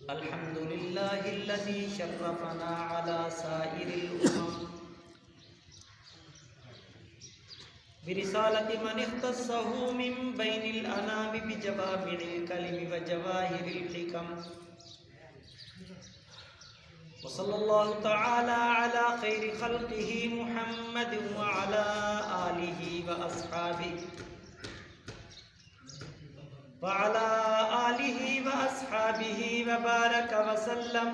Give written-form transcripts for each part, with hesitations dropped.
الحمد لله الذي شرفنا على سائر الأمم برسالة من اختصه من بين الأنام بجوامع الكلم وجواهر الحكم وصلى الله تعالى على خير خلقه محمد وعلى آله وأصحابه وبارك وسلم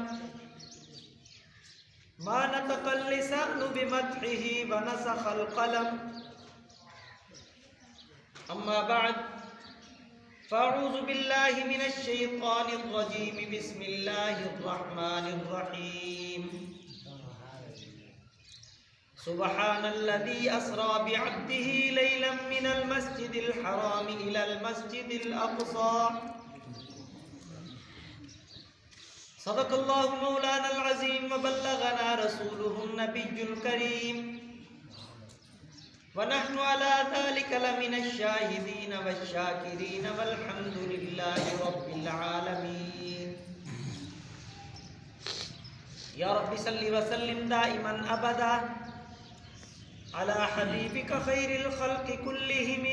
ما نطق اللسان بمدحه ونسخ القلم أما بعد فأعوذ بالله من الشيطان الرجيم بسم الله الرحمن الرحيم سبحان الذي أسرى بعبده ليلا من المسجد الحرام إلى المسجد الأقصى صدق الله مولانا العظيم وبلغنا رسوله النبي الكريم ونحن على ذلك لمن الشاهدين والشاكرين والحمد لله رب العالمين يا رب صل وسلم دائما أبدا على حبيبك خير الخلق كلهم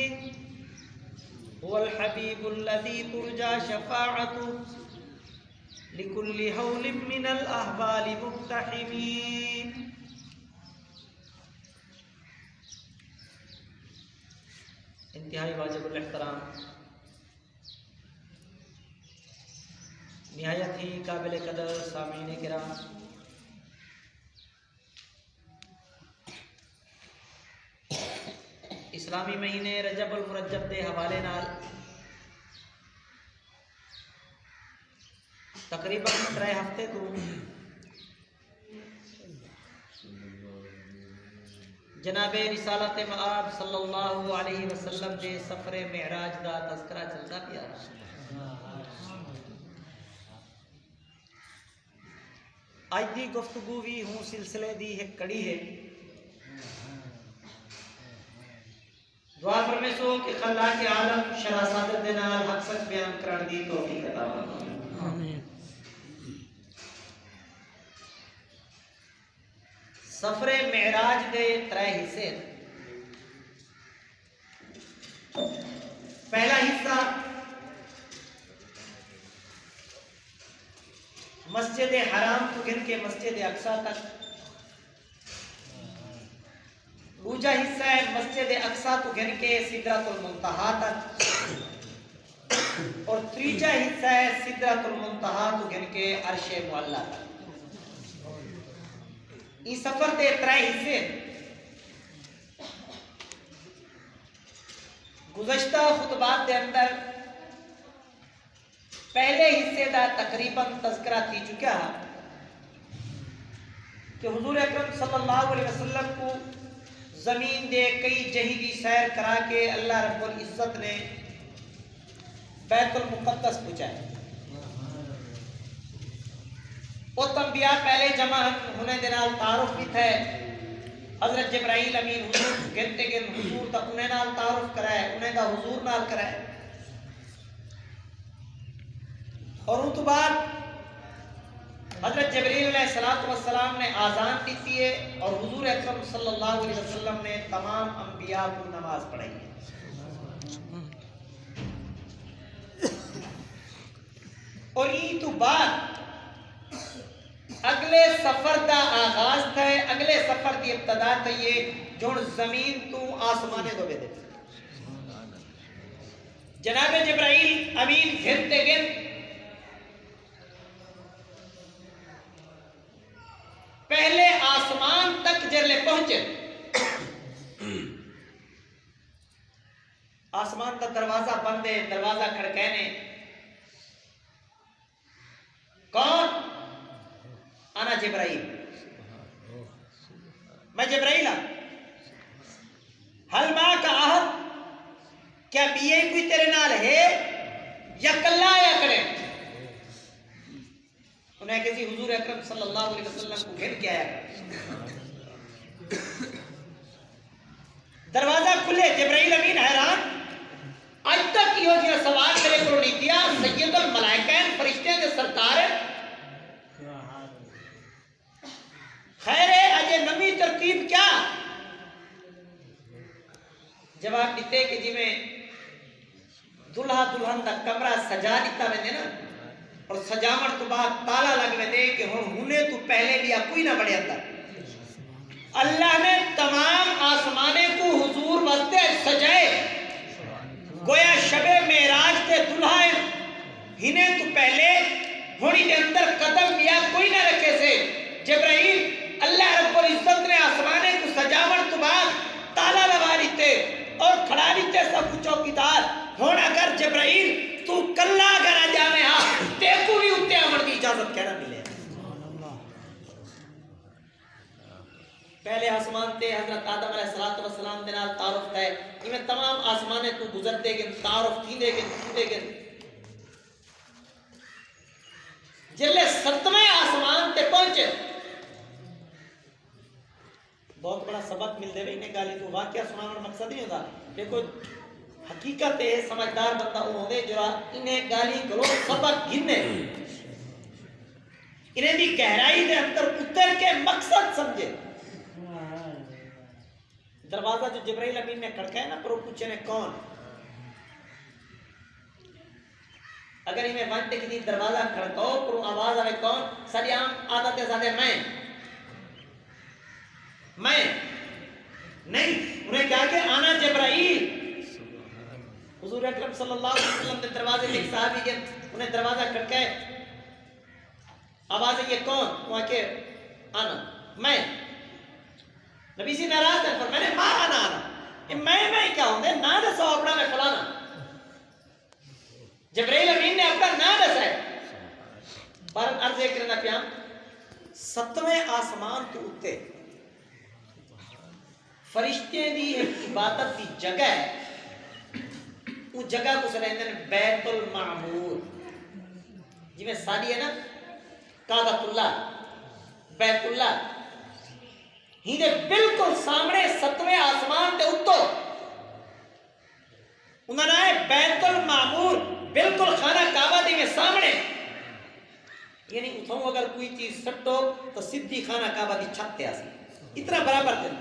هو الحبيب الذي ترجى شفاعته لكل هول من الأهوال مقتحمين انتہائی واجب الاحترام نہایت ہی قابل قدر سامعین کرام، اسلامی مہینے رجب المرجب دے حوالے نال تقریباً 3 ہفتے تو جناب رسالت مآب صلی اللہ علیہ وسلم دے سفر معراج دا تذکرہ چلتا پیا۔ آج دی گفتگو بھی ہوں سلسلے دی ایک کڑی ہے۔ دعا فرمے سو کہ خلاق عالم شرح صادر دینا حق سچ بیان کرن دی توفیق عطا فرمائے۔ آمین۔ سفر معراج دے 3 حصے۔ پہلا حصہ مسجد حرام کو گن کے مسجد اقصی تک، دوسرا حصہ ہے مسجد اقصی کو گن کے سدرۃ المنتہا تک، اور تیسرا حصہ ہے سدرۃ المنتہا کو گن کے عرش معلی تک۔ اس سفر دے 3 حصے۔ گزشتہ خطبات دے اندر پہلے حصے دا تقریباً تذکرہ کی چکا ہے کہ حضور اکرم صلی اللہ علیہ وسلم کو زمین دے کئی جہیدی سیر کرا کے اللہ رب العزت نے بیت المقدس پہنچائے۔ وہ انبیاء پہلے جمع ہونے دے نال تعارف بھی تھے۔ حضرت جبرائیل امین حضور گنتے گن حضور تک انہیں نال تعارف کرائے، انہیں دا حضور نال کرائے، اور ان تو بعد حضرت جبرائیل علیہ السلام نے آذان دیتی ہے، اور حضور اکرم صلی اللہ علیہ وسلم نے تمام انبیاء کو نماز پڑھائی ہے۔ اور یہ تو بعد اگلے سفر دا آغاز تھا، اگلے سفر دی ابتدا تھا یہ جون زمین تو آسمانے دو بے دے۔ جناب جبرائیل امین گھنتے گن پہلے آسمان تک جلے پہنچے، آسمان کا دروازہ بندے، دروازہ کھڑکینے، کون؟ انا جبرائیل، میں جبرائیل ہوں۔ حل ماں کا عہد، کیا بیے کوئی تیرے نال ہے یا کلا یا کرے؟ انہیں کسی حضور اکرم صلی اللہ علیہ وسلم کو گھر کے آیا۔ دروازہ کھلے، جبرائیل امین حیران، آج تک یہ جو سوال کرے کو نہیں دیا۔ سید الملائکین جواب دیتے کہ جی میں دلہا دلہن دا کمرہ سجا دیتا ویندے نا اور سجاوٹ تو بعد تالا لگ ویندے کہ ہونے تو پہلے لیا کوئی نہ بڑے اندر اللہ نے تمام آسمانے کو حضور واسطے سجائے گویا شب معراج تے دلہا ہنے تو پہلے ہونی دے اندر قدم لیا کوئی نہ رکھے سے جبرائیل اللہ رب العزت نے آسمانے کو سجاوٹ تو بعد تالا لگا لیتے اور کھڑا لیتے سب کچھ چوکیدار ہون اگر جبرائیل تو کلا اگر آ جانے ہاں تیکو بھی اتے آمن کی اجازت کہنا ملے پہلے آسمان تے حضرت آدم علیہ السلام دے نال تعارف ہے انہیں تمام آسمانے تو گزر دے گئے تعارف تھی دے گئے جلے 7ویں آسمان تے پہنچے بہت بڑا سبق مل دے بھئی انہیں گالی تو واقعہ سنانا مقصد نہیں ہوتا دیکھو حقیقت ہے سمجھدار بندہ وہ ہوندے جو انہیں گالی کرو سبق گھنے انہیں بھی گہرائی دے اندر اتر کے مقصد سمجھے دروازہ جو جبرائیل امین نے کھڑکایا نا پرو پوچھے نے کون اگر انہیں وانتے کی دروازہ کھڑکاؤ پرو آواز آئے کون ساری عام عادت ہے زیادہ میں نہیں انہیں کہا کہ آنا جبرائیل حضور اکرم صلی اللہ علیہ وسلم نے دروازے میں ایک صحابی گئے انہیں دروازہ کھڑکائے آواز ہے یہ کون وہاں کہ آنا میں نبی سی ناراض ہے میں نے مارا نہ آنا میں کیا ہوں دے نا دسو اپنا میں فلانا جبرائیل امین نے اپنا نا دسا ہے پر عرض کرنا پیام 7ویں آسمان تو اتے فرشتے دی عبادت دی جگہ ہے وہ جگہ کو سرہندے بیت المعمور جی میں ساری ہے نا کعبۃ اللہ بیت اللہ ہی دے بالکل سامنے 7ویں آسمان تے اتو انہوں نے بیت المعمور بالکل خانہ کعبہ دی میں سامنے یعنی اتھوں اگر کوئی چیز سٹو تو سدھی خانہ کعبہ دی چھت تے آسی اتنا برابر دن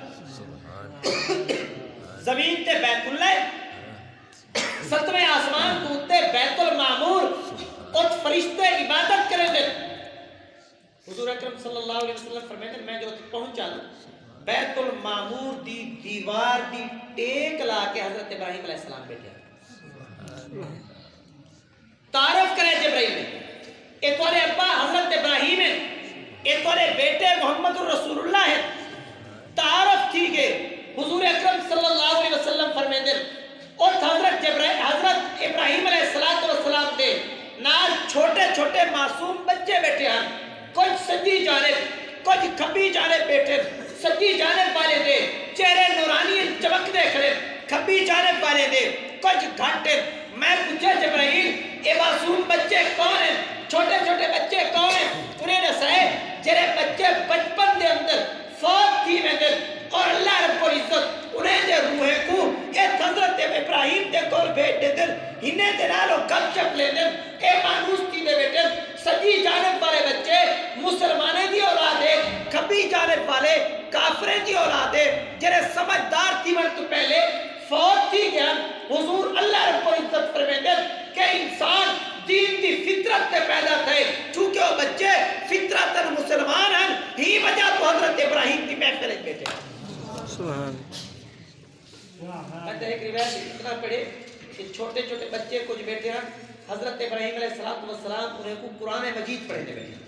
زمین تے بیت اللہ 7ویں آسمان تو اتے بیت المعمور ات فرشتے عبادت کرے دے حضور اکرم صلی اللہ علیہ وسلم فرمائے میں جو پہنچا بیت المعمور دی دیوار دی ٹیک لا کے حضرت ابراہیم علیہ السلام بیٹھے تعارف کرے جبرائیل نے ایک والے ابا حضرت ابراہیم ہے ایک والے بیٹے محمد رسول اللہ ہے تعارف تھی کہ حضور اکرم صلی اللہ علیہ وسلم فرمائے دے اور حضرت ابراہیم علیہ السلام دے نال چھوٹے چھوٹے معصوم بچے بیٹھے ہیں کچھ سجی جانب کچھ کھبی جانب بیٹھے سجی جانب والے دے چہرے نورانی چمک دے کھڑے کھبی جانب والے دے کچھ گھاٹے میں پوچھا جبرائیل اے معصوم بچے کون ہیں چھوٹے چھوٹے بچے کون ہیں انہیں نسائے جرے بچے بچپن دے اندر فوت تھی میں دے اور اللہ رب العزت انہیں دے روحے کو ایک حضرت ابراہیم دے کول بیٹھ دے دن انہیں دے نالو گپ شپ لے دن اے مانوس تھی دے بیٹے سجی جانب والے بچے مسلمانے دی اولادے کھبی جانب والے کافرے دی اولادے جنہیں سمجھدار تھی من تو پہلے فوت تھی گیا حضور اللہ رب العزت فرمیدے کہ انسان دین دی فطرت تے پیدا تھے چونکہ وہ بچے فطرت مسلمان ہیں ہی وجہ تو حضرت ابراہیم کی محفل بیٹھے سبحان میں ایک روایت اتنا پڑھے کہ چھوٹے چھوٹے بچے کچھ بیٹھے ہیں حضرت ابراہیم علیہ السلام انہیں کو قرآن مجید پڑھے تھے بیٹھے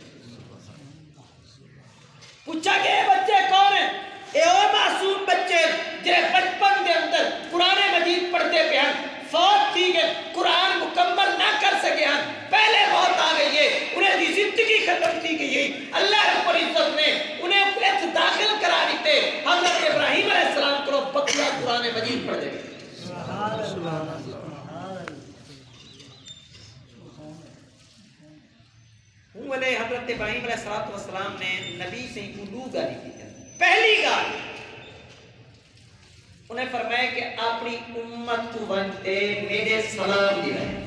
پوچھا کہ بچے کون ہیں اے اور معصوم بچے جنہیں بچپن دے اندر قرآن مجید پڑھتے پہ ہیں فوت تھی گئے قرآن مکمل نہ کر سکے ہیں پہلے موت آ گئی ہے انہیں دی زندگی ختم تھی گئی ہے اللہ رب العزت نے انہیں داخل کرا دیتے حضرت ابراہیم علیہ السلام کو بکیا قرآن مجید پڑھ دے انہیں حضرت ابراہیم علیہ السلام نے نبی سے اولو گالی کی پہلی گالی انہیں فرمایا کہ اپنی امت کو بنتے میرے سلام دی رہے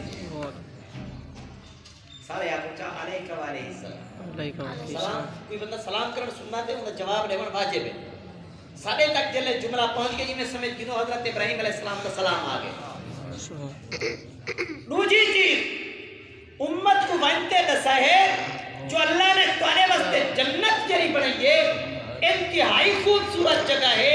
سارے آپ پوچھا علیکہ وعلیہ السلام سلام کوئی بندہ سلام کرنا سننا دے انہیں جواب لیون واجب ہے ساڑھے تک جلے جملہ پہنچ گئی میں سمجھ گنو حضرت ابراہیم علیہ السلام کا سلام آگے نوجی چیز امت کو وانتے دسا ہے جو اللہ نے توانے واسطے جنت جری بنائی ہے انتہائی خوبصورت جگہ ہے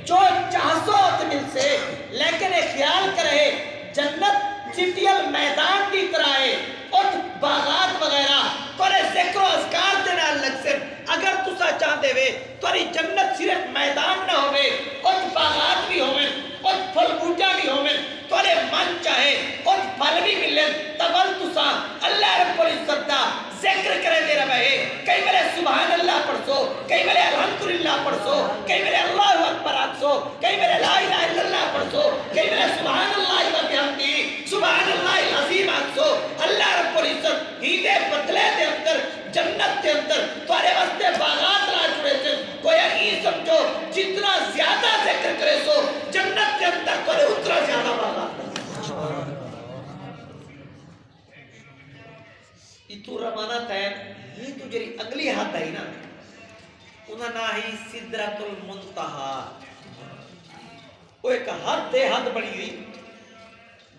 جو چاہسو اتمل سے لیکن ایک خیال کرے جنت چٹیل میدان کی طرح ہے اور باغات وغیرہ تورے ذکر و اذکار دینا الگ سے اگر تسا چاہتے ہوئے توری جنت صرف میدان نہ ہوئے اور باغات بھی ہوئے اور پھل بوٹا بھی ہوئے تورے من چاہے اور پھل بھی ملیں تبل تسا اللہ رب العزت دا ذکر کرے دے رہا ہے کئی میرے سبحان اللہ پڑھ سو کئی میرے الحمدللہ پڑھ سو کئی میرے اللہ اکبر آگ سو کئی میرے لا الہ الا اللہ پڑھ سو کئی میرے سبحان اللہ و بحمدہ سبحان اللہ العظیم آگ سو اللہ رب العزت ہی دے بدلے دے اندر جنت کے اندر توارے واسطے باغات لا چھوڑے سے کوئی ہی سمجھو جتنا زیادہ ذکر کرے سو جنت کے اندر توارے اتنا زیادہ باغات تو رمانت ہے یہ تو جری اگلی حد ہے نا انہاں نہ ہی سدرت المنتہا وہ ایک حد دے حد بڑی ہوئی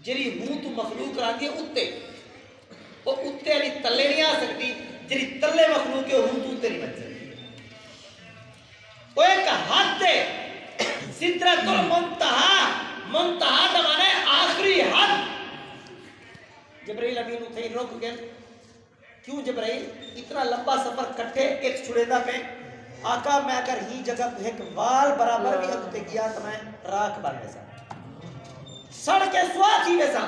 جری ہوں تو مخلوق رہا ہے اتے وہ اتے علی تلے نہیں آ سکتی جری تلے مخلوق ہے ہوں تو اتے نہیں بن سکتی وہ ایک حد دے سدرت المنتہا منتہا دمانے آخری حد جبرائیل امین اتھے روک گئے کیوں جبرائیل اتنا لمبا سفر کٹھے ایک چھڑیدہ پہ آقا میں اگر ہی جگہ ایک وال برابر بھی ہم تے گیا تو میں راک بن ویسا سڑ کے سوات ہی ویسا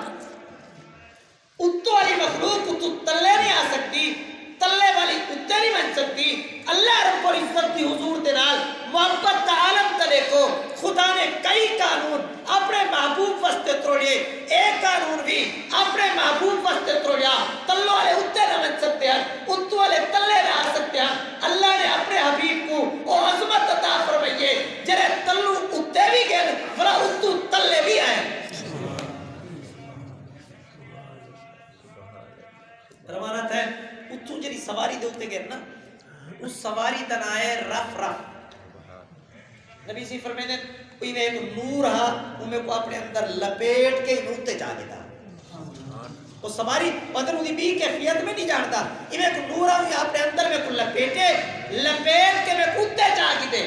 اتو والی مخلوق اتو تلے نہیں آ سکتی تلے والی اتنے نہیں بن سکتی اللہ رب العزت کی حضور دنال محبت عالم تلے کو خدا نے کئی قانون اپنے محبوب وستے تروڑیے ایک قانون بھی اپنے محبوب وستے تروڑیا تلو والے اتنے نہ بن سکتے ہیں اتو والے تلے نہ آ سکتے ہیں اللہ نے اپنے حبیب کو وہ عظمت عطا فرمائیے جنہیں تلو اتنے بھی گئے فرا اتو تلے بھی آئے روانت ہے اتو جنہی سواری دے ہوتے گئے نا اس سواری تنائے رف رف نبی سی فرمائے دیں کوئی میں ایک نور ہاں انہیں کو اپنے اندر لپیٹ کے نورتے جاگے دا وہ سواری مدر انہی بھی کیفیت میں نہیں جانتا انہیں ایک نور ہاں انہیں اپنے اندر میں کو لپیٹ کے میں کتے جاگے دے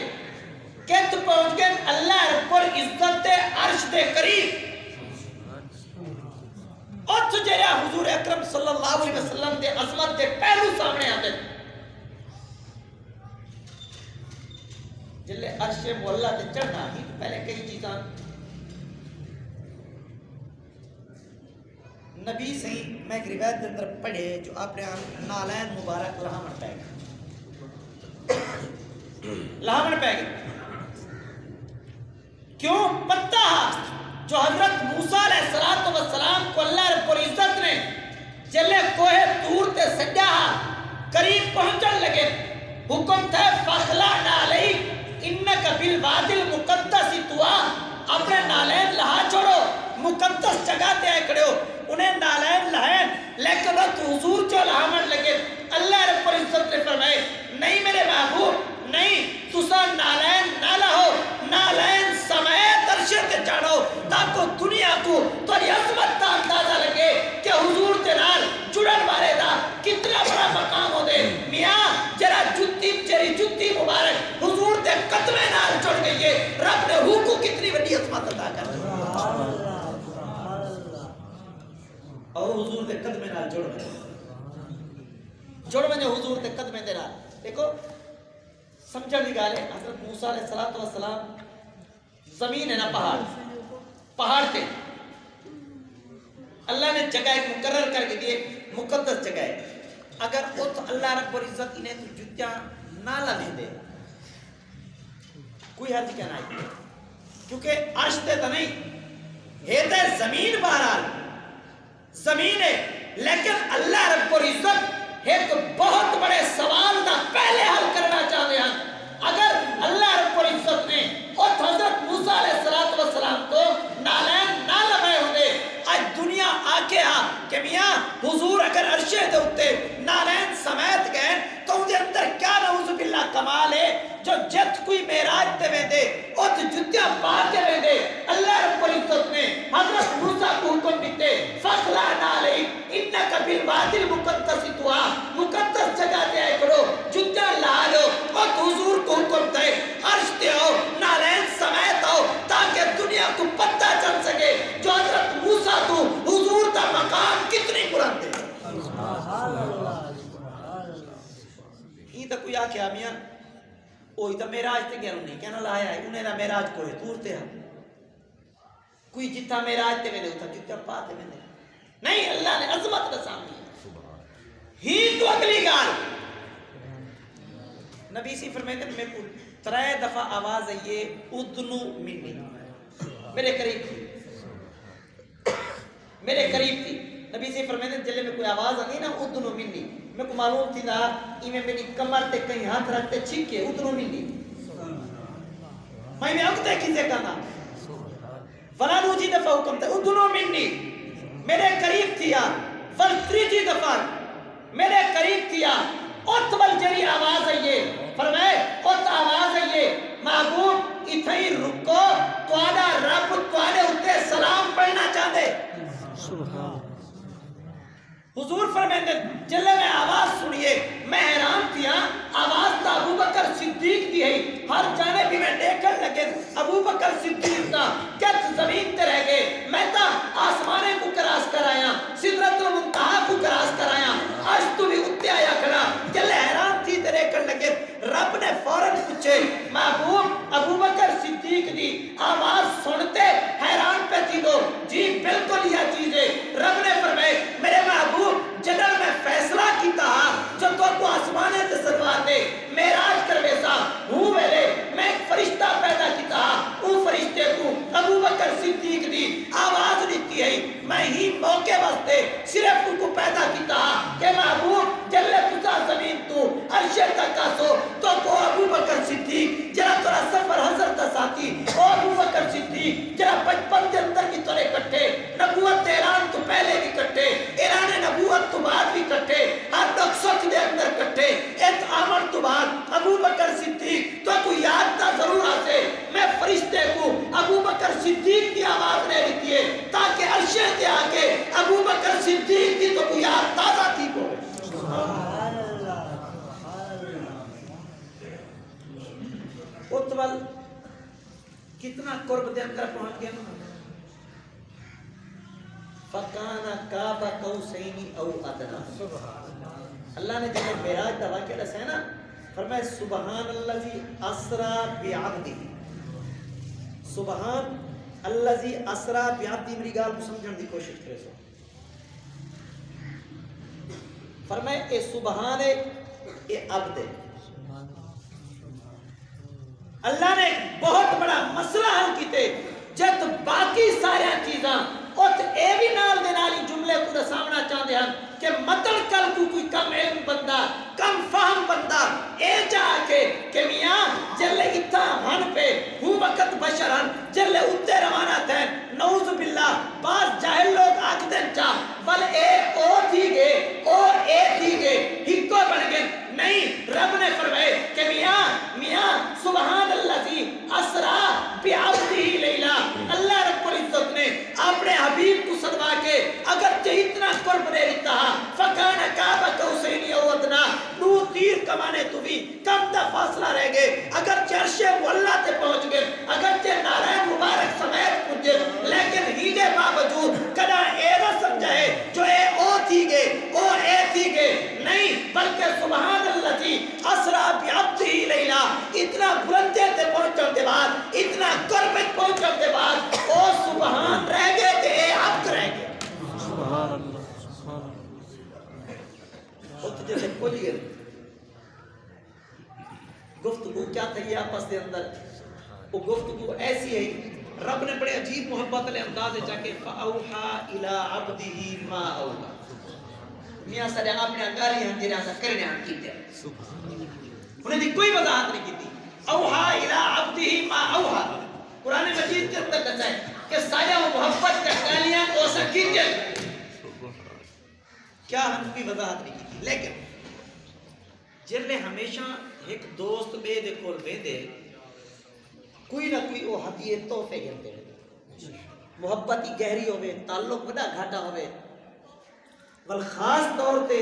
کہت پہنچ گئے اللہ رب العزت دے عرش دے قریب اور تجھے حضور اکرم صلی اللہ علیہ وسلم دے عظمت دے پہلو سامنے آتے جلے عرش مولا تے چڑھنا ہی پہلے کئی چیزاں نبی صحیح میں ایک روایت کے اندر پڑھے جو آپ نے نالین مبارک لہامن پہ گئے لہامن پہ گئے کیوں پتہ جو حضرت موسیٰ علیہ السلام کو اللہ رب العزت نے جلے کوہ طور تے سجا قریب پہنچن لگے حکم تھا فخلا نالی انکا بالواد المقدس توا اپنے نالین لہا چھوڑو مقدس جگہ تے آئے کھڑے ہو انہیں نالین لہین لیکن وقت حضور جو لہامن لگے اللہ رب العزت نے فرمائے نہیں میرے محبوب نہیں تسا نالین نہ لہو نالین سمیت عرشت چاڑو تاکو دنیا کو تو عظمت تا اندازہ لگے کہ حضور تنال جڑن والے دا کتنا بڑا مقام ہو دے میاں جرا جتی مبارک حضور تے قدمے نال جڑ گئی ہے رب نے ہو کو کتنی بڑی عظمت عطا کر دی اور حضور تے قدمے نال جڑ میں حضور تے قدمے دے نال دیکھو سمجھا دی گالے حضرت موسیٰ علیہ السلام زمین ہے نا پہاڑ تھے اللہ نے جگہ ایک مقرر کر کے دیئے مقدس جگہ ہے اگر ات اللہ رب العزت انہیں تو جتیاں نہ لگیں دے کوئی حرج کیا نہیں کیونکہ عرش تے تو نہیں ہے تے زمین بہرحال زمین ہے لیکن اللہ رب العزت ایک بہت بڑے سوال دا پہلے حل کرنا چاہتے ہیں اگر اللہ رب العزت نے اور حضرت موسیٰ علیہ السلام کو نالین نہ لگائے ہوئے آج دنیا آکے کہ میاں حضور اگر عرشے دے ہوتے نالین سمیت گئے تو ان کے اندر کیا نعوذ باللہ کمال ہے جو جت کوئی معراج تے ویندے او تے جتیاں پا کے ویندے اللہ رب العزت نے حضرت موسیٰ کو حکم دیتے فَخْلَعْنَ عَلَيْهِ إِنَّكَ بِالْوَادِ الْمُقَدَّسِ طُوًى مقدس جگہ تے آئے کرو جتیاں لا لو اور حضور کو حکم دے عرش تے آؤ نالین سمیت آؤ تاکہ دنیا کو پتہ چل سکے جو حضرت موسیٰ تو حضور دا مقام کتنی بلند ہے یہ تو کوئی آکھے آمیاں اوہی تو میراج تے گیا انہیں کہنا لایا ہے انہیں دا میراج کوئی دور تے ہاں کوئی جتا میراج تے میں ہوتا جتا پاتے میں نہیں اللہ نے عظمت کا سامنے ہی تو اگلی گال نبی سی فرمائے میں کو 3 دفعہ آواز ہے یہ ادنو منی میرے قریب تھی نبی سی فرمائے جلے میں کوئی آواز آئی نا ادنو منی میں کو معلوم تھی نا ایمیں میری کمر تے کہیں ہاتھ رکھتے چھکے ادنو منی میں اگتے کسے کہنا فلانو جی دفعہ حکم تھا ادنو منی میرے قریب تھیا فلتریجی دفعہ میرے قریب تھیا اتول جری آواز ہے یہ فرمائے ات آواز ہے یہ محبوب اتھائی رکو توانا رب توانے اتے سلام پڑھنا چاہتے حضور فرمائے جلے میں آواز سنیے میں حیران تھیا آواز تا ابو بکر صدیق دی ہے ہر جانے بھی میں دیکھن لگے ابو بکر صدیق تا کت زمین تے رہ گئے میں تا آسمانے کو کراس کر آیا سدرت المنتہا کو کراس کر آیا آج تو بھی اتے آیا کھڑا جلے حیران تھی تے دیکھن لگے رب نے فوراں پوچھے محبوب ابو بکر صدیق دی آواز سنتے حیران پہ تھی دو جی بالکل یہ چیز ہے رب نے فرمائے میرے محبوب جنر میں فیصلہ کیتا جو تو کو آسمانے تے سرواتے میراج کروے سا ہوں ویلے میں ایک فرشتہ پیدا کیتا او فرشتے کو ابو بکر صدیق دی آواز دیتی ہے میں ہی موقع واسطے صرف ان کو پیدا کیتا کہ محبوب جلے پتا زمین تو عرش تک آسو تو کو ابو بکر صدیق جرا تورا سفر حضرت ساتھی او ابو بکر صدیق جرا 55 کے اندر کی تورے کٹھے نبوت اعلان تو پہلے بھی کٹھے اعلان نبوت تو بعد بھی کٹھے ہر دکھ سکھ دے اندر کٹھے ایت آمر تو بعد ابو بکر صدیق تو کو یاد تا ضرور آسے میں فرشتے کو ابو بکر صدیق کی آواز لے لیتی ہے تاکہ عرشے تے آکے ابو بکر صدیق کی تو کو یاد تازہ تھی کو اتول کتنا قرب دے اندر پہنچ گیا فَقَانَ قَابَ قَوْسَيْنِ أَوْ أَدْنَىٰ اللہ نے جب معراج دا واقعہ دسا ہے نا فرمائے سبحان الذی اسرا بعبدہ سبحان الذی اسرا بعبدہ میری گال کو سمجھن دی کوشش کرے سو فرمائے اے سبحان اے عبد اللہ نے ایک بہت بڑا مسئلہ حل کیتے جت باقی سارے چیزاں اور اے بھی نال دے نالی جملے کو سامنا چاہتے ہیں کہ مطل کل کو کوئی کم علم بندہ کم فہم بندہ اے جا کے کہ میاں جلے اتھا ہن پہ ہوں وقت بشرن جلے اتے روانہ تھے نعوذ باللہ بعض جاہل لوگ آکھ دیں چاہ ول اے او تھی گے او اے تھی گے ہکو بن گئے نہیں رب نے فرمائے کہ میاں سبحان اللذی اسرا بعبدہ لیلا اللہ رب العزت نے اپنے حبیب کو صدوا کے اگر اتنا قرب دے دیتا فکان قاب قوسین او ادنیٰ نو تیر کمانے تو بھی کم دا فاصلہ رہ گئے اگر چرش مولا تے پہنچ گئے اگر چے نارائن مبارک سمیت پہنچے لیکن ہی دے باوجود کدا اے نہ سمجھائے جو اے او تھی گے او اے تھی گے نہیں بلکہ سبحان اللہ جی اسرا بعبدہ لیلا اتنا بلندے تے پہنچن دے بعد اتنا قربت پہنچن دے بعد او سبحان رہ گئے تے اے عبد رہ گئے سبحان اللہ جیسے کھولی گئے گفتگو کیا تھا یہ آپس دے اندر وہ گفتگو ایسی ہے رب نے بڑے عجیب محبت لے اندازے جا کے فَأَوْحَا إِلَىٰ عَبْدِهِ مَا أَوْحَا میاں سارے آپ نے انگاری ہیں جنہیں آسا کرنے آن کی تھے انہیں دی کوئی وضاحت نہیں کی تھی اوحا الى عبدہ ما اوحا قرآن مجید کے اندر کہتا ہے کہ سایہ و محبت کا گالیاں اوسا کیجئے کیا ہم کی وضاحت نہیں کی تھی لیکن جلے ہمیشہ ایک دوست بے دے کول ویندے کوئی نہ کوئی وہ ہدیے تحفے گھندے محبت ہی گہری ہوئے تعلق بڑا گھاٹا ہوئے ول خاص طور تے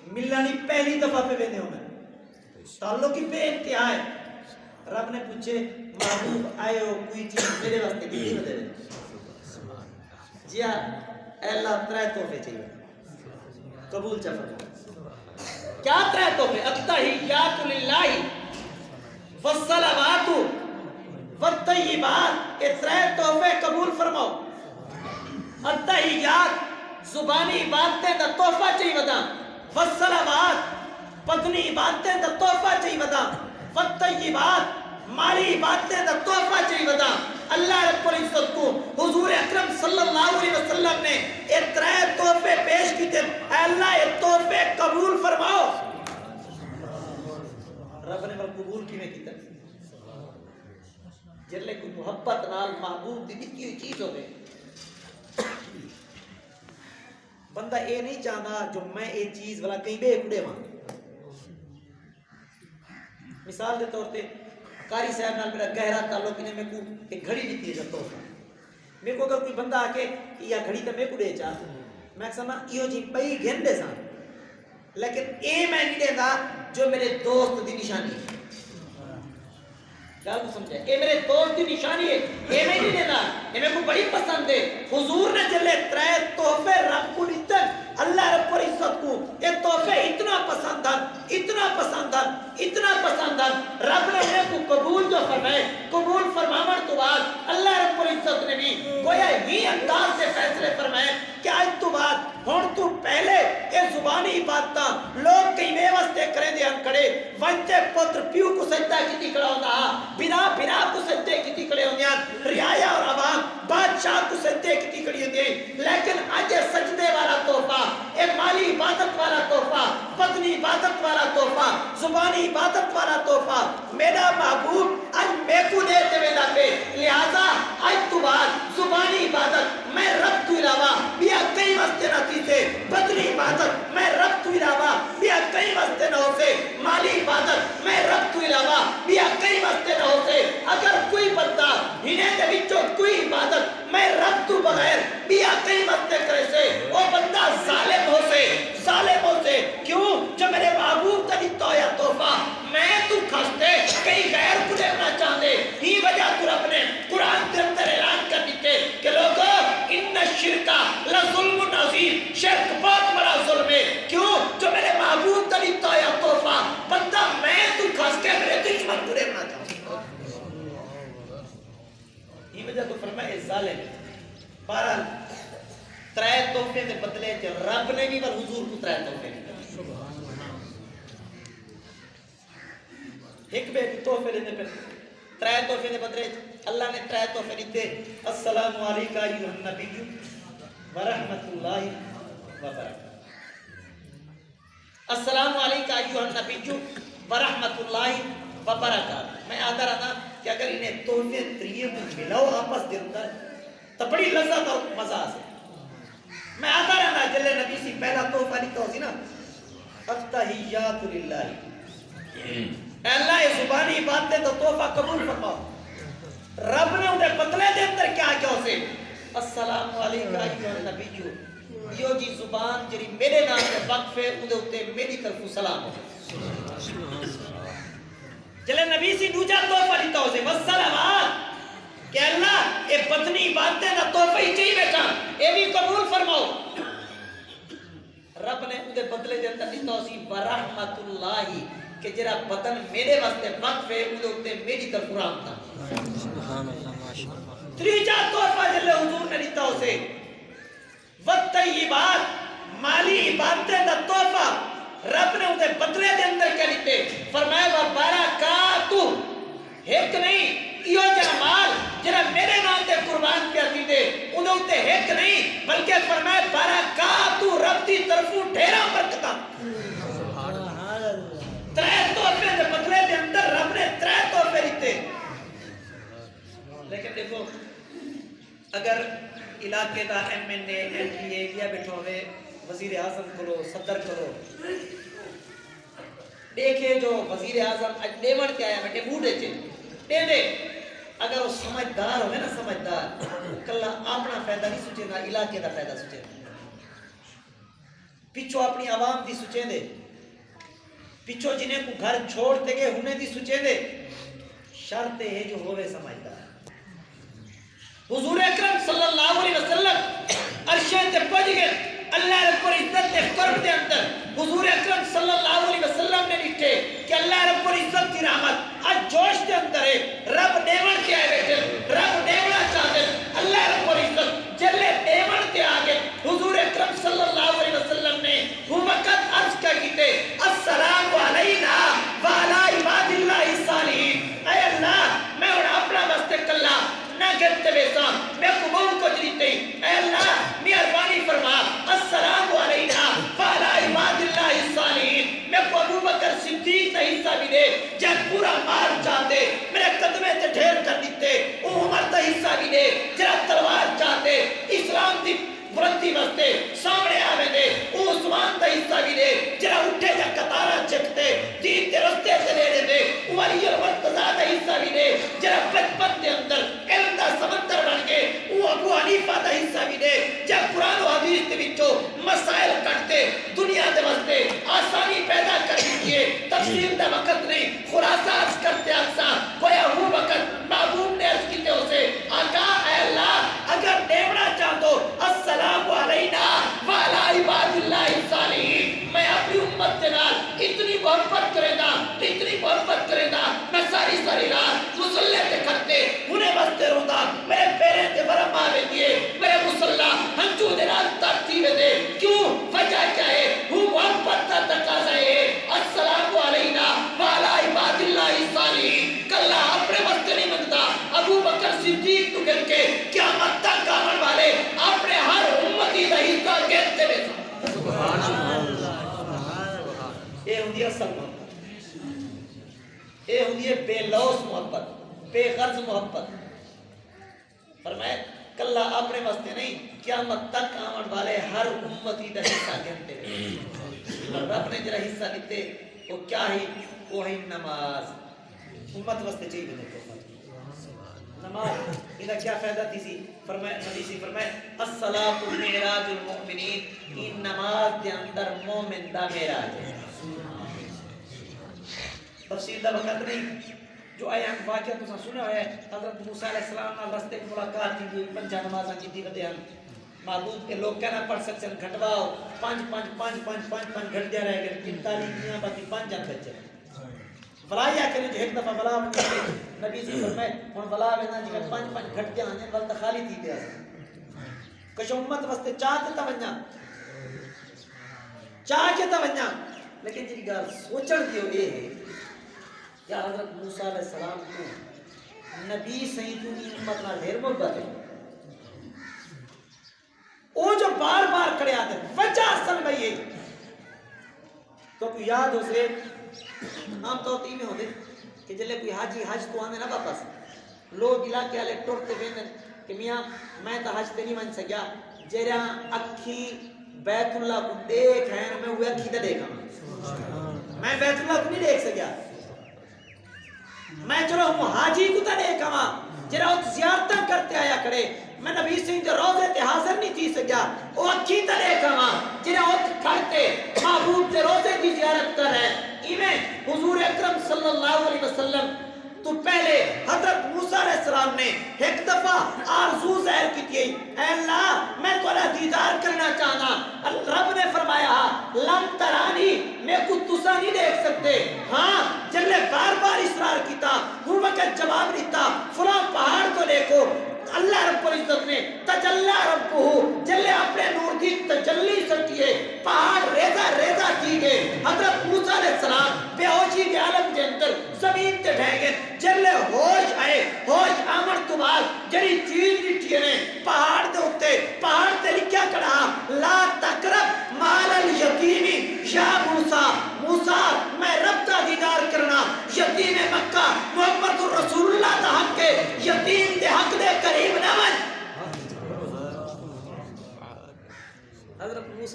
ملانی پہلی دفعہ پہ ویندے ہوئے تعلق ہی بے انتہا ہے رب نے پوچھے محبوب آئے ہو کوئی چیز میرے واسطے کتنی بدے جی ہاں اے اللہ ترائے تحفے چاہیے قبول چا فرما کیا ترائے تحفے التحیات للہ والصلوات والطیبات اے ترائے تحفے قبول فرماؤ التحیات زبانی باتیں دا تحفہ چاہیے ودا والصلوات بدنی باتیں دا تحفہ چاہیے ودا والطیبات مالی باتیں دا تحفہ چاہیے ودا اللہ رب العزت کو حضور اکرم صلی اللہ علیہ وسلم نے اترائے تحفے پیش کی تھے اے اللہ یہ تحفے قبول فرماؤ رب نے قبول کی میں کی تھے جلے کوئی محبت نال محبوب دی دکھی ہوئی چیز ہو گئے بندہ اے نہیں چاہتا جو میں اے چیز والا کہیں بے اکڑے وہاں مثال دے طور تے قاری صاحب نال میرا گہرا تعلق نے میں کو ایک گھڑی دیتی ہے جب تحفہ میرے کو اگر کوئی بندہ آ کے یا گھڑی تو میں کو دے چاہ میں سمجھا یہ جی پئی گھن دے سان لیکن اے میں نہیں دے دا جو میرے دوست دی نشانی ہے کیا کو سمجھے اے میرے دوست دی نشانی ہے اے میں نہیں دے دا اے میں کو بڑی پسند ہے حضور نے جلے ترائے تحفے رب کو دیتن اللہ رب العزت کو یہ تحفے اتنا پسند رب نے انہیں کو قبول جو فرمائے قبول فرماون تو بعد اللہ رب العزت نے بھی گویا ہی انداز سے فیصلے فرمائے کہ آج تو بعد ہون تو پہلے یہ زبانی باتاں لوگ کئی میں واسطے کرے دے انکڑے وانتے پتر پیو کو سجدہ کتی کڑا ہوندہ بنا کو سجدے کتی کڑے ہوندیاں ریایا اور عوام بادشاہ کو سجدے کتی کڑی ہوندیاں لیکن آج سجدے والا تحفہ اے مالی عبادت والا تحفہ بدنی عبادت والا تحفہ زبانی عبادت والا تحفہ میرا محبوب آج میں کو دیتے ویلا پہ لہذا آج تو بعد زبانی عبادت میں رب تو علاوہ بیا کئی واسطے نہ تیتے بدنی عبادت میں رب تو علاوہ بیا کئی واسطے نہ ہو سے مالی عبادت میں رب تو علاوہ بیا کئی واسطے نہ ہو سے اگر کوئی بندہ انہیں دے وچوں کوئی عبادت میں رب تو بغیر بیا کئی واسطے کرے سے وہ بندہ ظالم ہو سے کیوں جو میرے محبوب تلی تویا تحفہ میں تو کھستے کئی غیر کو دیکھنا چاہتے ہی وجہ تو رب نے قرآن کے اندر اعلان کر دیتے کہ لوگوں ان الشرکا لظلم عظیم شرک بہت بڑا ظلم ہے کیوں جو میرے محبوب تلی تویا تحفہ بندہ میں تو کھس کے میرے دشمن کو دیکھنا چاہتا ہی وجہ تو فرمائے ظالم بہرحال ترائے تحفے دے بدلے جو رب نے بھی پر حضور کو ترائے تحفے دی ایک بے تحفے دیتے پھر ترائے تحفے دے بدلے اللہ نے ترائے تحفے دیتے السلام علیکہ ایوہ النبی ورحمت اللہ وبرکاتہ السلام علیکہ ایوہ النبی ورحمت اللہ وبرکاتہ میں آدھا رہا کہ اگر انہیں تحفے تریے کو ملاؤ آپس دے اندر تو بڑی لذت اور مزہ سے میں آتا رہنا جلے نبی سی پہلا تحفہ لکھتا ہو سی نا التحیات للہ اے اللہ یہ زبانی باتیں تو تحفہ قبول فرماؤ رب نے انہیں بدلے دے اندر کیا کیا اسے السلام علیکہ ایوہ النبی یہ جی زبان جری میرے نام کے وقف ہے انہیں اتے میری طرف سلام ہو جلے نبی سی دوجہ تحفہ لکھتا ہو سی والسلامات کہ اللہ اے بدنی باتیں نہ تحفہ ہی چاہیے بیٹا اے بھی قبول فرماؤ رب نے انہیں بدلے دے اندر لکھتا اسی ورحمت اللہ کہ جرا بدن میرے واسطے وقف ہے انہیں میری طرف قرآن تھا تریجہ تحفہ جلے حضور نے لکھتا اسے والطیبات مالی باتیں نہ تحفہ رب نے انہیں بدلے دے اندر کیا لکھتے فرمائے وبرکاتہ ایک نہیں یہ جمال جنہ میرے نام تے قربان کیا تھی دے انہوں تے ایک نہیں بلکہ فرمائے برکاتو رب دی طرفوں ڈھیرا برکتا ترائے تحفے دے بدلے دے اندر رب نے ترائے تحفے لیتے لیکن دیکھو اگر علاقے دا M N A M P A یا بیٹھو ہوئے وزیر اعظم کرو صدر کرو دیکھے جو وزیر اعظم اج ڈیمڑ کے آیا بیٹے بوڑھے چے دے دے اگر وہ سمجھدار ہوئے نا سمجھدار کلا اپنا فائدہ نہیں سوچے گا علاقے کا فائدہ سوچے گا پچھو اپنی عوام دی سوچے دے پچھو جنہیں کو گھر چھوڑتے گئے انہیں دی سوچے دے شرط ہے جو ہوئے سمجھدار حضور اکرم صلی اللہ علیہ وسلم عرشیں تے پڑھ گئے اللہ رب العزت نے قرب دے اندر حضور اکرم صلی اللہ علیہ وسلم نے لکھے کہ اللہ رب العزت کی رحمت آج جوش دے اندر ہے رب نیمن کے آئے بیٹھے رب نیمنا چاہتے اللہ رب العزت جلے نیمن کے آگے حضور اکرم صلی اللہ علیہ وسلم نے وہ وقت عرض کا کیتے السلام علینا وعلا عباد اللہ الصالحین اے اللہ میں انہیں اپنا بستے کلا نہ گرتے بیسا میں قبول کو جلیتے اے اللہ مہربانی فرما السلام علینا وعلا عباد اللہ الصالحین میں کو ابو بکر صدیق کا حصہ بھی دے جب پورا مار چاہتے میرے قدمے سے ڈھیر کر دیتے او عمر کا حصہ بھی دے جب تلوار چاہتے اسلام دی بلندی وستے سامنے آوے دے او عثمان کا حصہ بھی دے جرا اٹھے جا قطارہ چکتے دین کے رستے سے لے دے او علی المرتضیٰ کا حصہ بھی دے جرا بچپن کے اندر علم کا سمندر بن کے او ابو حنیفہ کا حصہ بھی دے جب قرآن و حدیث کے بچوں مسائل کٹتے دنیا دے وستے آسانی پیدا کر دیئے تفسیر دا وقت نہیں خراسات کرتے اکسا گویا ہوں وقت معبوب نے عرض کیتے اسے آقا اے اللہ اگر نیمنا چاہتو السلام علینا وعلا عباد اللہ الصالحین میں اپنی امت کے نال اتنی محبت کرے گا اتنی محبت کرے گا میں ساری رات مسلح تے کرتے انہیں بستے روندہ میرے پیرے تے ورم آوے دیئے میرے مسلح ہنچو دے نال ترتیبے دے کیوں وجہ کیا ہے وہ محبت تا تقاضا ہے السلام علینا وعلا عباد اللہ الصالحین کلا اپنے بستے نہیں منگتا ابو بکر صدیق تو کر کے قیامت تک آمن والے اپنے ہر امتی دا حصہ کہتے بے سبحان اللہ اے ہوں دی اصل محبت اے ہوں دی بے لوس محبت بے غرض محبت فرمائے کلا اپنے واسطے نہیں قیامت تک آمن والے ہر امتی دا حصہ کہتے بے رب نے جرا حصہ لیتے وہ کیا ہی وہ ہے نماز امت واسطے چاہیے بنے نماز انہا کیا فائدہ تھی سی فرمائے حدیثی فرمائے الصلاة معراج المؤمنین ان نماز دے اندر مومن دا معراج ہے تفسیر دا وقت نہیں جو آیا واقعہ تو سنے ہوئے حضرت موسیٰ علیہ السلام نے رستے کی ملاقات کی پنجا نمازاں کی دی ودے ہم معلوم کہ لوگ کہنا پڑھ سکتے ہیں گھٹواؤ پانچ گھٹ دیا رہے گئے 45 دیاں باقی 5 جن بچے ولایا کرنے جو ایک دفعہ ولا میں نبی سے فرمائے ہن ولا میں جے 5 گھٹ دیا ہیں ول خالی تھی دیا کچھ امت واسطے چاہتے تا ونجا چاہتے تا ونجا لیکن جی گل سوچن دیو اے ہے یا حضرت موسیٰ علیہ السلام کو نبی سیدوں کی امت نال ڈھیر محبت ہے وہ جو بار بار کھڑے آتے وجہ اصل میں یہ تو کوئی یاد ہو سے عام طور تی میں ہوتے کہ جلے کوئی حاجی حج تو آنے نہ واپس لوگ علاقے والے ٹرتے ویندن کہ میاں میں تو حج تے نہیں من سکیا جیرا اکھی بیت اللہ کو دیکھ ہیں میں وہ اکھی تے دیکھا میں بیت اللہ کو نہیں دیکھ سکیا میں چلو ہوں حاجی کو تے دیکھا جیرا زیارتاں کرتے آیا کرے میں نبی سنگھ جو روزے تے حاضر نہیں تھی سکیا وہ اکھی تے دیکھا جیرا ہوت کھڑتے محبوب تے روزے کی زیارت کر رہے ایمیں حضور اکرم صلی اللہ علیہ وسلم تو پہلے حضرت موسیٰ علیہ السلام نے ایک دفعہ آرزو ظاہر کی تھی اے اللہ میں تھوڑا دیدار کرنا چاہنا رب نے فرمایا لم ترانی میں کو تسا نہیں دیکھ سکتے ہاں جلے بار بار اصرار کیتا وہ وقت جواب دیتا فلاں پہاڑ کو دیکھو اللہ رب العزت نے تجلی ربہ جلے اپنے نور کی تجلی سکیے پہاڑ ریزہ ریزہ کی گئے حضرت موسیٰ علیہ السلام بے ہوشی کے عالم کے اندر زمین تے ڈھے گئے جلے ہوش آئے ہوش آمن تو بعد جلی چیز نٹھیے نے پہاڑ دے ہوتے پہاڑ تے لکھیا کڑا لا تقرب ما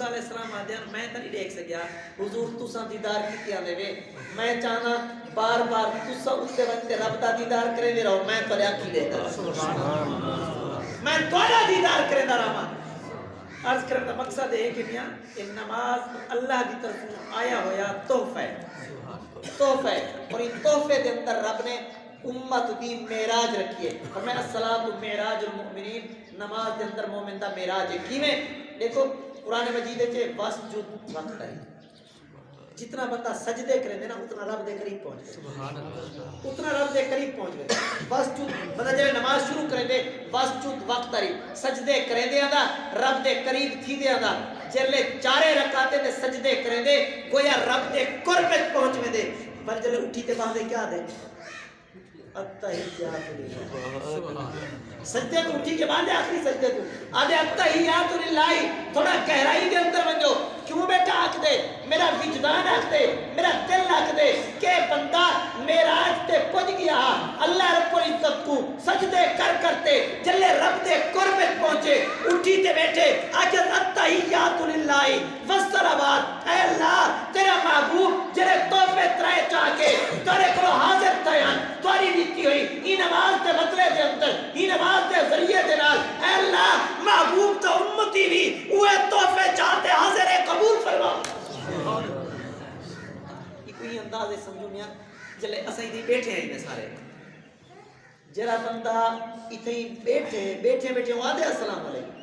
موسیٰ علیہ السلام آدھے میں تو نہیں دیکھ سکیا حضور تساں دیدار کی آدھے وے میں چاہنا بار بار تساں اتے وقت رب دا دیدار کرے دے رہو میں تو کی دے میں توڑا دیدار کرے دا رہا عرض کرنے کا مقصد ہے کہ میاں نماز اللہ کی طرف آیا ہویا تحفہ ہے اور ان تحفے کے اندر رب نے امت دی معراج رکھی ہے اور میں الصلاۃ معراج المؤمنین نماز کے اندر مومن دا معراج ہے کیویں دیکھو قرآن مجید ہے واسجد وقت ہے جتنا بندہ سجدے کرے دے نا اتنا رب دے قریب پہنچ گئے سبحان اللہ اتنا رب دے قریب پہنچ گئے واسجد بندہ جب نماز شروع کرے دے واسجد وقت ہے سجدے کرے دے آندا رب دے قریب تھی دے آندا جلے چارے رکعتے دے سجدے کرے دے گویا رب دے قرب وچ پہنچ میں دے پر جلے اٹھی تے باندے کیا دے التحیات للہ سجدے تو اٹھی کے بعد آخری سجدے تو آدھے التحیات للہ تھوڑا گہرائی دے اندر بنجو کیوں بیٹا آکھ دے میرا وجدان آکھ دے میرا دل آکھ دے کہ بندہ معراج تے پہنچ گیا اللہ رب العزت کو سجدے کر کرتے جلے رب دے قرب پہنچے اٹھی تے بیٹھے آکھ التحیات للہ والصلوات اے اللہ تیرا محبوب جڑے تحفے ترائے چاہ کے تیرے کو حاضر تھے تاری دیتی ہوئی ای نماز دے بدلے دے اندر ای نماز دے ذریعے دے نال اے اللہ محبوب تو امتی بھی اوے تحفے چاہتے حاضر قبول فرما یہ کوئی انداز ہے سمجھو میاں جلے اساں دی بیٹھے ہیں سارے جڑا بندہ ایتھے بیٹھے وعدے السلام علیکم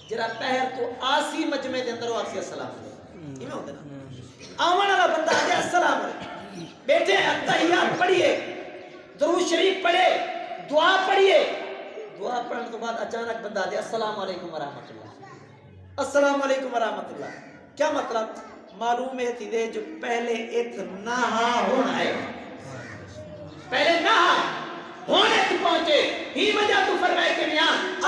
جڑا پہر تو آسی مجمع دے اندر آسی السلام علیکم ایویں ہوندا نا آون والا بندہ آ السلام علیکم بیٹھے تحیات پڑھیے درود شریف پڑھے دعا پڑھیے دعا پڑھنے کے بعد اچانک بندہ دے السلام علیکم ورحمۃ اللہ السلام علیکم ورحمۃ اللہ کیا مطلب معلوم ہے تھی جو پہلے اتنا ہونا ہے پہلے نہ ہونے تو پہنچے ہی وجہ تو فرمائے کہ میاں